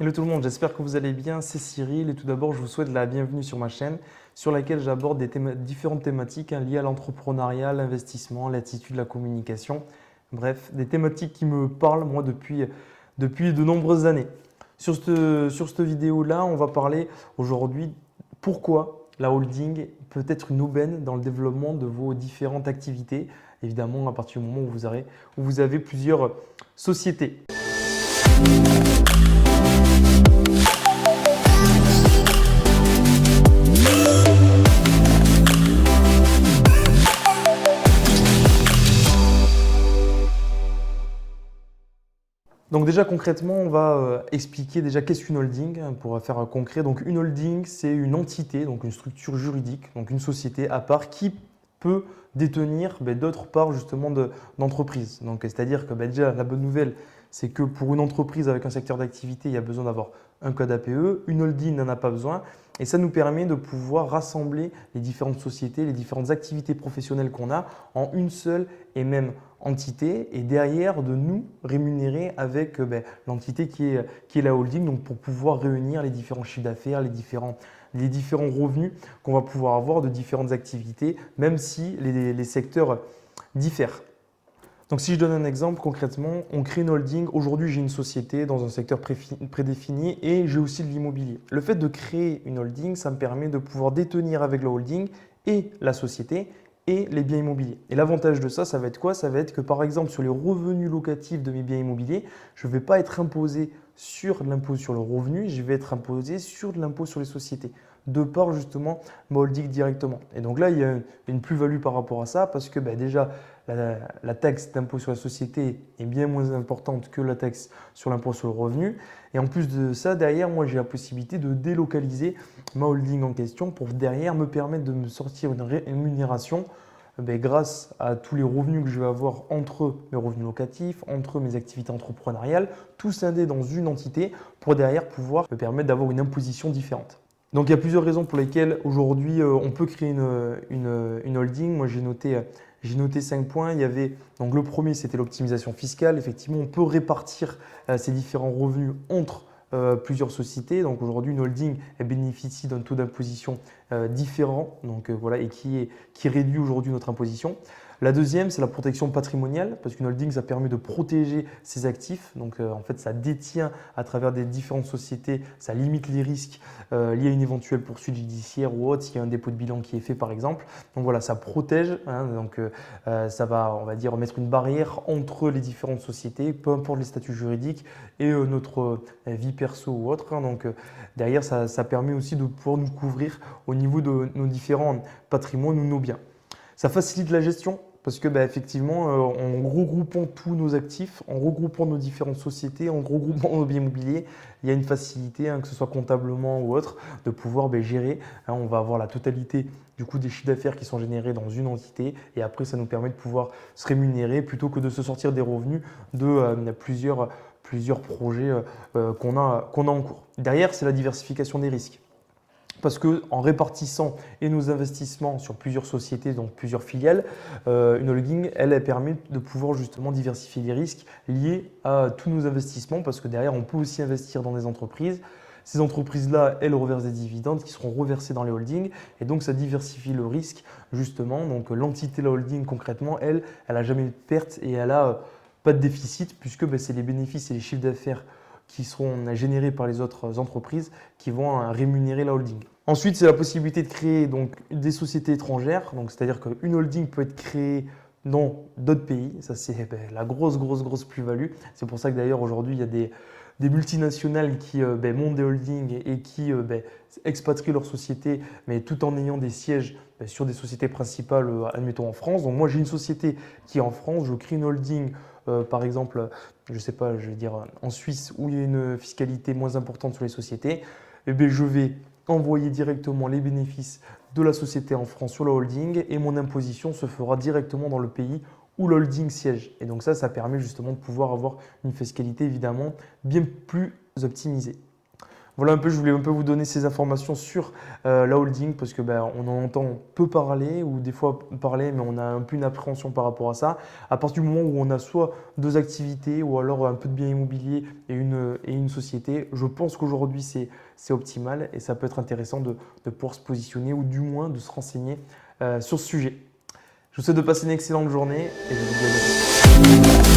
Hello tout le monde, j'espère que vous allez bien, c'est Cyril et tout d'abord je vous souhaite la bienvenue sur ma chaîne sur laquelle j'aborde différentes thématiques liées à l'entrepreneuriat, l'investissement, l'attitude, la communication, bref, des thématiques qui me parlent moi depuis de nombreuses années. Sur cette vidéo-là, on va parler aujourd'hui pourquoi la holding peut être une aubaine dans le développement de vos différentes activités, évidemment à partir du moment où vous avez plusieurs sociétés. Donc déjà concrètement, on va expliquer déjà qu'est-ce qu'une holding pour faire concret. Donc une holding, c'est une entité, donc une structure juridique, donc une société à part qui peut détenir d'autres parts justement d'entreprise. Donc c'est-à-dire que déjà la bonne nouvelle, c'est que pour une entreprise avec un secteur d'activité, il y a besoin d'avoir un code APE. Une holding n'en a pas besoin. Et ça nous permet de pouvoir rassembler les différentes sociétés, les différentes activités professionnelles qu'on a en une seule et même entité et derrière de nous rémunérer avec l'entité qui est la holding donc pour pouvoir réunir les différents chiffres d'affaires, les différents revenus qu'on va pouvoir avoir de différentes activités, même si les secteurs diffèrent. Donc si je donne un exemple, concrètement, on crée une holding. Aujourd'hui, j'ai une société dans un secteur prédéfini et j'ai aussi de l'immobilier. Le fait de créer une holding, ça me permet de pouvoir détenir avec la holding et la société et les biens immobiliers. Et l'avantage de ça, ça va être quoi? Ça va être que par exemple, sur les revenus locatifs de mes biens immobiliers, je ne vais pas être imposé sur l'impôt sur le revenu, je vais être imposé sur de l'impôt sur les sociétés, de par justement ma holding directement. Et donc là, il y a une plus-value par rapport à ça parce que déjà, la taxe d'impôt sur la société est bien moins importante que la taxe sur l'impôt sur le revenu. Et en plus de ça, derrière, moi, j'ai la possibilité de délocaliser ma holding en question pour derrière me permettre de me sortir une rémunération grâce à tous les revenus que je vais avoir entre mes revenus locatifs, entre mes activités entrepreneuriales, tout scindé dans une entité pour derrière pouvoir me permettre d'avoir une imposition différente. Donc il y a plusieurs raisons pour lesquelles aujourd'hui on peut créer une holding. Moi j'ai noté 5 points. Il y avait, donc le premier c'était l'optimisation fiscale. Effectivement, on peut répartir ces différents revenus entre plusieurs sociétés. Donc aujourd'hui, une holding elle bénéficie d'un taux d'imposition différent voilà, et qui réduit aujourd'hui notre imposition. La deuxième, c'est la protection patrimoniale, parce qu'une holding, ça permet de protéger ses actifs. Donc, en fait, ça détient à travers des différentes sociétés, ça limite les risques liés à une éventuelle poursuite judiciaire ou autre, s'il y a un dépôt de bilan qui est fait, par exemple. Donc voilà, ça protège. Ça va, on va dire, mettre une barrière entre les différentes sociétés, peu importe les statuts juridiques et notre vie perso ou autre. Derrière, ça permet aussi de pouvoir nous couvrir au niveau de nos différents patrimoines ou nos biens. Ça facilite la gestion parce que effectivement, en regroupant tous nos actifs, en regroupant nos différentes sociétés, en regroupant nos biens immobiliers, il y a une facilité, que ce soit comptablement ou autre, de pouvoir gérer. On va avoir la totalité du coup des chiffres d'affaires qui sont générés dans une entité et après ça nous permet de pouvoir se rémunérer plutôt que de se sortir des revenus de plusieurs projets qu'on a en cours. Derrière, c'est la diversification des risques. Parce qu'en répartissant nos investissements sur plusieurs sociétés, donc plusieurs filiales, une holding, elle permet de pouvoir justement diversifier les risques liés à tous nos investissements parce que derrière, on peut aussi investir dans des entreprises. Ces entreprises-là, elles reversent des dividendes qui seront reversés dans les holdings et donc ça diversifie le risque justement. Donc l'entité, la holding concrètement, elle n'a jamais de perte et elle n'a pas de déficit puisque c'est les bénéfices et les chiffres d'affaires qui seront générés par les autres entreprises qui vont rémunérer la holding. Ensuite, c'est la possibilité de créer donc, des sociétés étrangères. Donc, c'est-à-dire qu'une holding peut être créée dans d'autres pays. Ça, c'est la grosse plus-value. C'est pour ça que d'ailleurs, aujourd'hui, il y a des multinationales qui montent des holdings et qui expatrient leurs sociétés, mais tout en ayant des sièges sur des sociétés principales, admettons en France. Donc, moi, j'ai une société qui est en France. Je crée une holding par exemple, je ne sais pas, je vais dire en Suisse où il y a une fiscalité moins importante sur les sociétés, je vais envoyer directement les bénéfices de la société en France sur la holding et mon imposition se fera directement dans le pays où la holding siège. Et donc ça permet justement de pouvoir avoir une fiscalité évidemment bien plus optimisée. Voilà un peu, je voulais un peu vous donner ces informations sur la holding parce que on en entend peu parler ou des fois parler, mais on a un peu une appréhension par rapport à ça. À partir du moment où on a soit deux activités ou alors un peu de biens immobiliers et une société, je pense qu'aujourd'hui c'est optimal et ça peut être intéressant de pouvoir se positionner ou du moins de se renseigner sur ce sujet. Je vous souhaite de passer une excellente journée et je vous dis à bientôt.